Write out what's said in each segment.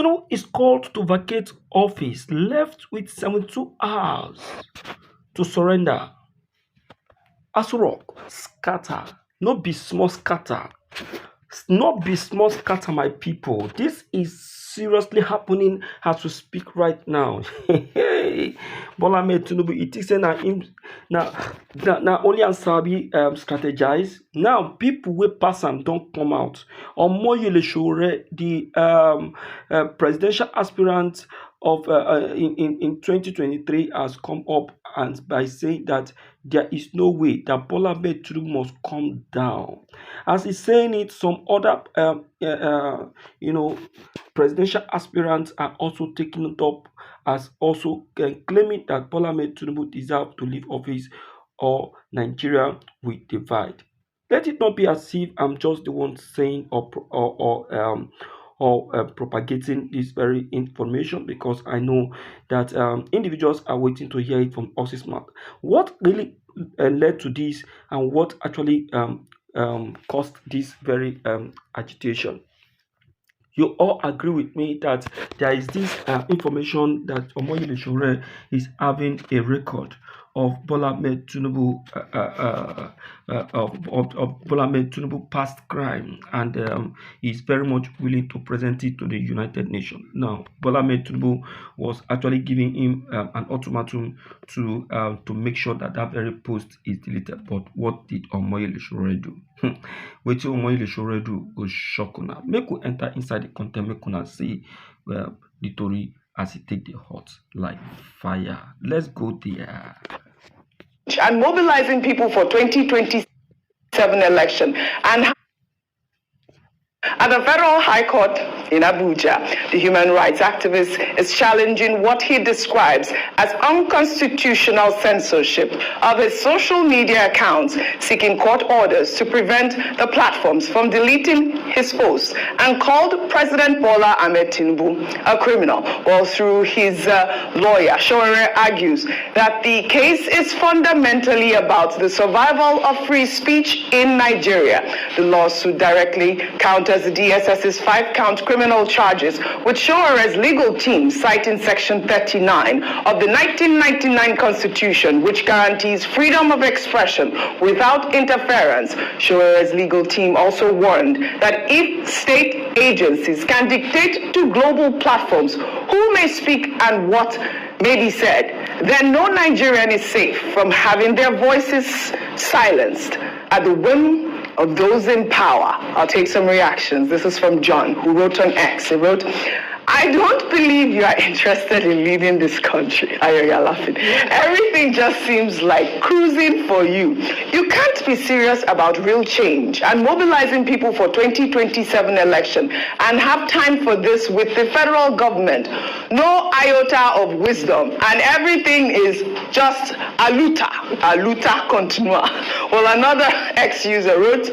Tinubu is called to vacate office, left with 72 hours to surrender. Aso Rock scatter, no be small scatter. Not be small scatter, my people. This is seriously happening as we speak right now. Bola Ahmed Tinubu, it is na him na only Ansabi strategize. Now people wey pass am don't come out. Omoyele Sowore, the presidential aspirant of in 2023 has come up and by saying that there is no way that Bola Ahmed Tinubu must come down. As he's saying it, some other presidential aspirants are also taking it up as also claiming that Bola Ahmed Tinubu deserves to leave office or Nigeria will divide. Let it not be as if I'm just the one saying or propagating this very information, because I know that individuals are waiting to hear it from horse's mouth. What really led to this and what actually caused this very agitation? You all agree with me that there is this information that Omoyele Sowore is having a record of Bola Ahmed Tinubu of Bola Ahmed Tinubu past crime, and is very much willing to present it to the United Nations. Now, Bola Ahmed Tinubu was actually giving him an ultimatum to make sure that that very post is deleted. But what did Omoyele Sowore do? Wetin Omoyele Sowore do go shock una. Make we enter inside the content, make una see the story as it take the hot like fire. Let's go there. And mobilizing people for 2027 election. And at the Federal High Court in Abuja, the human rights activist is challenging what he describes as unconstitutional censorship of his social media accounts, seeking court orders to prevent the platforms from deleting his posts, and called President Bola Ahmed Tinubu a criminal. Well, through his lawyer, Sowore argues that the case is fundamentally about the survival of free speech in Nigeria. The lawsuit directly counters the DSS's 5-count criminal charges, with Showore's legal team citing Section 39 of the 1999 Constitution, which guarantees freedom of expression without interference. Showore's legal team also warned that if state agencies can dictate to global platforms who may speak and what may be said, then no Nigerian is safe from having their voices silenced at the whim of those in power. I'll take some reactions. This is from John, who wrote on X. He wrote, "I don't believe you are interested in leading this country." You're laughing. Everything just seems like cruising for you. You can't be serious about real change and mobilizing people for 2027 election and have time for this with the federal government. No iota of wisdom, and everything is just aluta continua. Well, another ex-user wrote,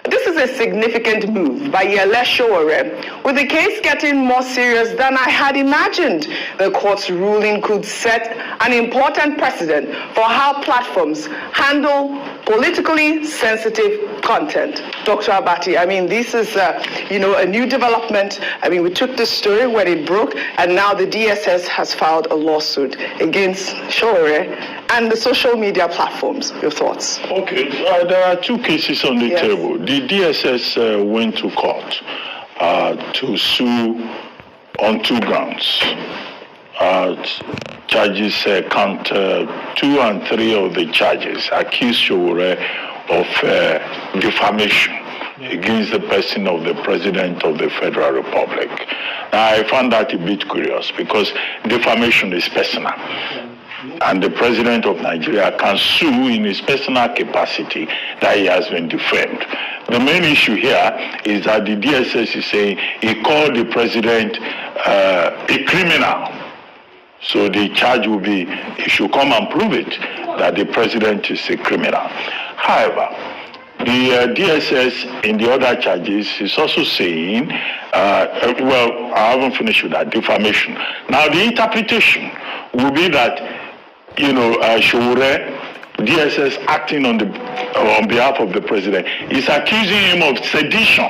"This is a significant move by Yele Sowore, with the case getting more serious than I had imagined. The court's ruling could set an important precedent for how platforms handle politically sensitive content." Dr. Abati, I mean, this is, a new development. I mean, we took this story when it broke, and now the DSS has filed a lawsuit against Sowore and the social media platforms. Your thoughts? Okay, there are two cases on the table. The DSS went to court to sue on two grounds. Charges count 2 and 3 of the charges accuse Sowore of defamation against the person of the President of the Federal Republic. Now, I found that a bit curious because defamation is personal. And the President of Nigeria can sue in his personal capacity that he has been defamed. The main issue here is that the DSS is saying he called the President a criminal. So the charge will be, he should come and prove it, that the President is a criminal. However, the DSS in the other charges is also saying, well, I haven't finished with that, defamation. Now the interpretation will be that, Sowore, DSS acting on behalf of the President, is accusing him of sedition.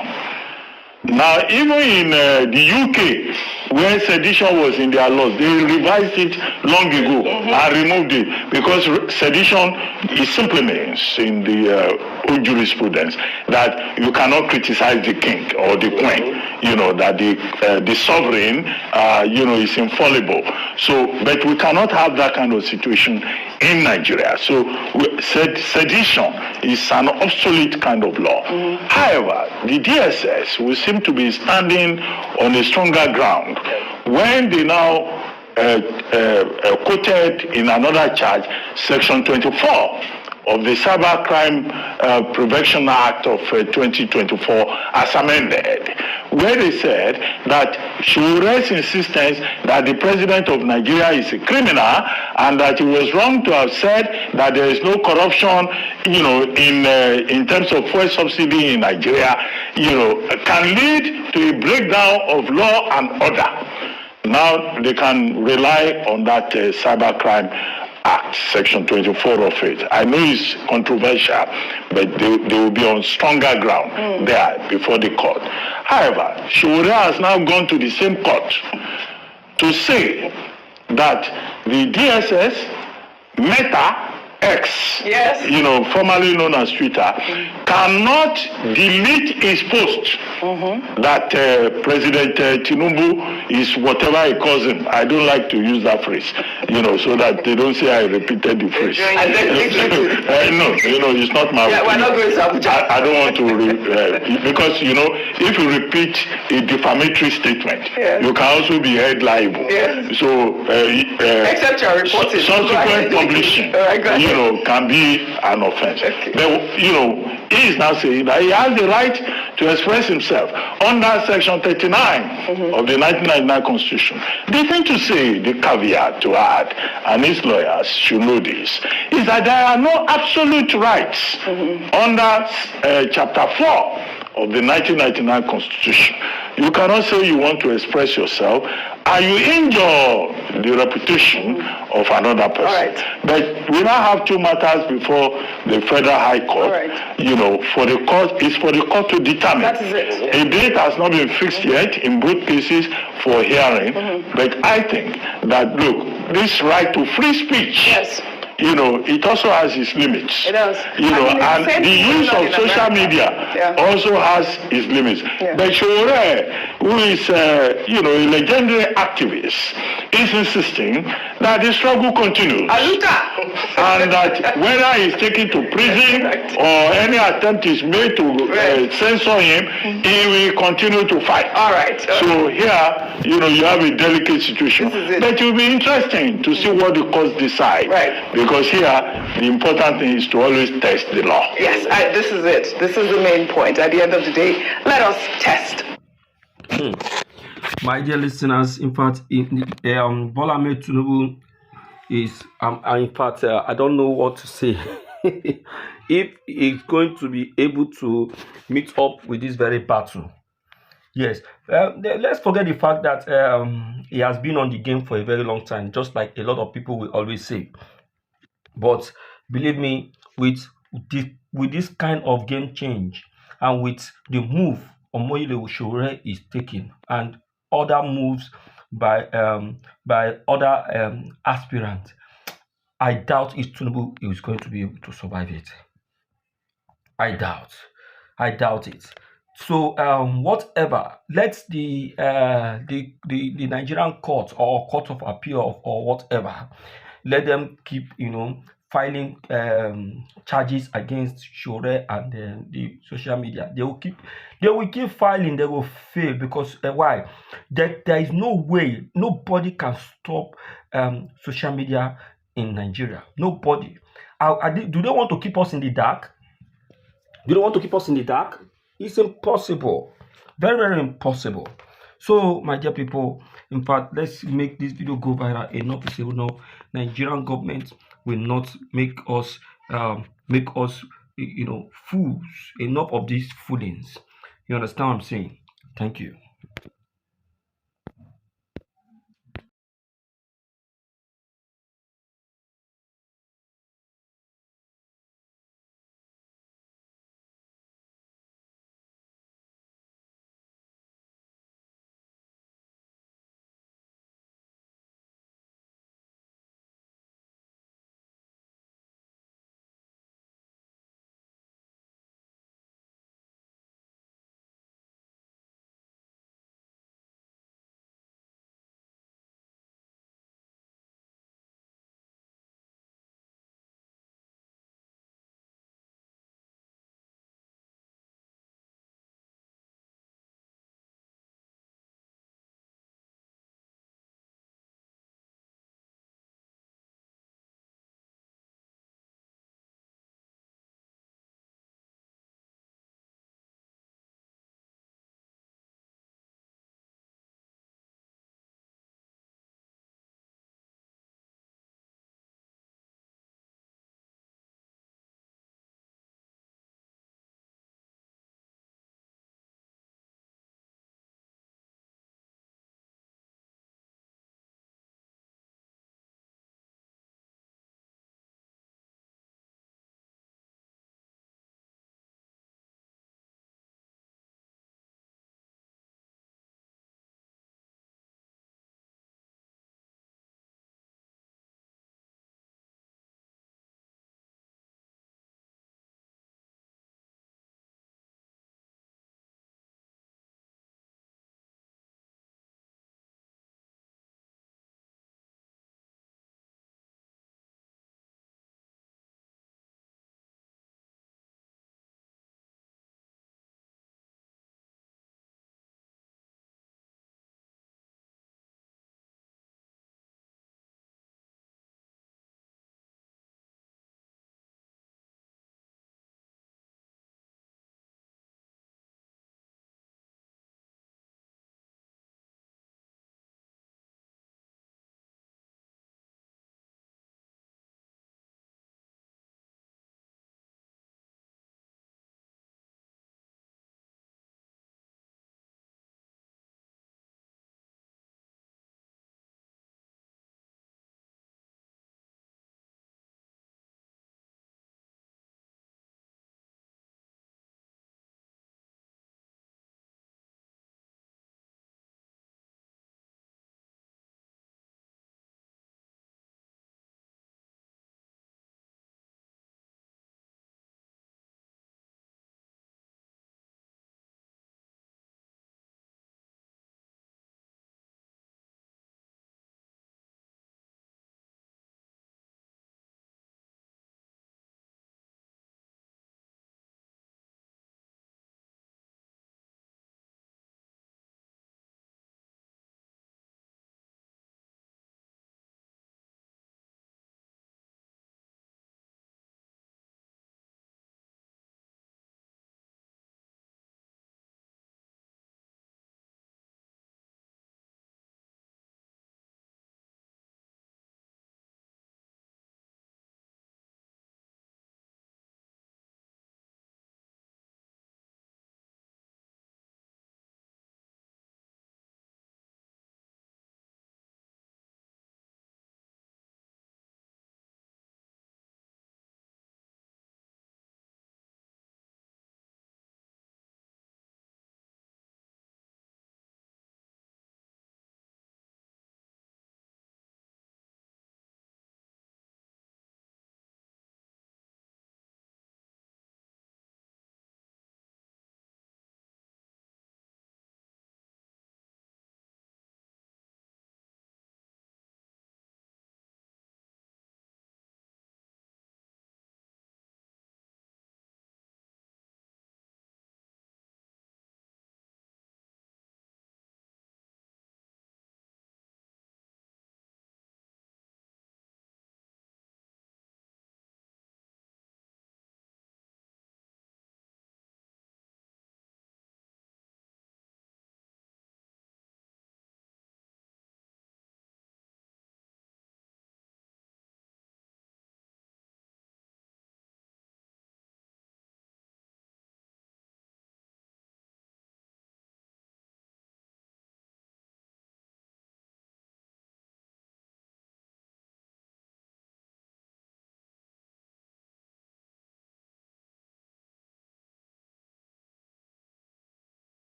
Now, even in the UK, where sedition was in their laws. They revised it long ago and removed it because sedition is simply means in the old jurisprudence that you cannot criticize the king or the queen. You know that the sovereign, is infallible. So, but we cannot have that kind of situation in Nigeria. So, sedition is an obsolete kind of law. However, the DSS will seem to be standing on a stronger ground when they now quoted in another charge Section 24 of the Cybercrime Prevention Act of 2024 as amended, where they said that she will raise insistence that the president of Nigeria is a criminal and that it was wrong to have said that there is no corruption, in terms of fuel subsidy in Nigeria, can lead to a breakdown of law and order. Now they can rely on that Cybercrime Act, Section 24 of it. I know it's controversial, but they will be on stronger ground there before the court. However, Showore has now gone to the same court to say that the DSS, Meta, X, formerly known as Twitter, cannot delete his post that President Tinubu is whatever he calls him. I don't like to use that phrase, so that they don't say I repeated the phrase. No, it's not my we're not going to Abuja. I don't want to, because, if you repeat a defamatory statement, you can also be held liable. So, except you're reporting. Subsequent publishing. Can be an offense. But, he is now saying that he has the right to express himself under Section 39 of the 1999 Constitution. The thing to say, the caveat to add, and his lawyers should know this, is that there are no absolute rights under Chapter 4 of the 1999 Constitution. You cannot say you want to express yourself and you injure the reputation of another person. Right. But we now have two matters before the Federal High Court. For the court, it's for the court to determine. That is it. A date has not been fixed yet in both cases for hearing. But I think that, look, this right to free speech. It also has its limits. It does. And the use of social media also has its limits. But Showore, who is, a legendary activist, is insisting that the struggle continues. And that whether he's taken to prison or any attempt is made to censor him, he will continue to fight. All right. So here, you have a delicate situation. But it will be interesting to see what the courts decide. Because here, the important thing is to always test the law. Yes, this is it. This is the main point. At the end of the day, let us test. My dear listeners, in fact, Bola Ahmed Tinubu is, in fact, I don't know what to say. If he's going to be able to meet up with this very battle. Yes, let's forget the fact that he has been on the game for a very long time, just like a lot of people will always say. But believe me, with this kind of game change and with the move Omoyele Showore is taking and other moves by other aspirants, I doubt if Tinubu is going to be able to survive it. I doubt it. So whatever, let the Nigerian court or court of appeal or whatever, let them keep filing charges against Showore and the social media. They will keep filing. They will fail because why? There is no way, nobody can stop social media in Nigeria. Nobody. Do they want to keep us in the dark? Do they want to keep us in the dark? It's impossible. Very, very impossible. So, my dear people, in fact, let's make this video go viral. Enough is enough. Nigerian government will not make us fools. Enough of these foolings. You understand what I'm saying? Thank you.